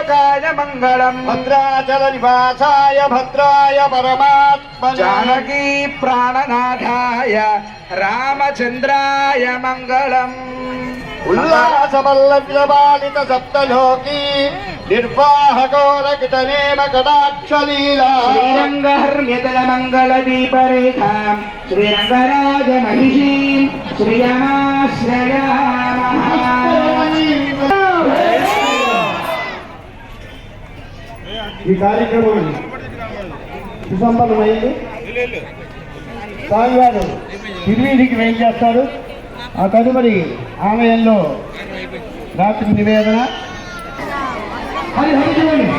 త్రైలోకాయ మంగళం భద్రాచల నివాసాయ భద్రాయ పరమాత్మనే జానకీ ప్రాణనాథాయ రామచంద్రాయ మంగళం ఉల్లాసవల్లభ్యబాలిత సప్తలోకి నిర్వాహకోరకితనేమ కటాక్షలీలా శ్రీరంగహర్మ్యతల మంగళ దీపరేఖాం శ్రీరంగరాజ మహిషీం శ్రియమాశ్రయామః. ఈ కార్యక్రమం సుసంపన్నమైంది. స్వామివారు తిరువీధికి వేం చేస్తారు. ఆ తదుపరి ఆలయంలో రాత్రి నివేదన. హరి హరి చూడండి.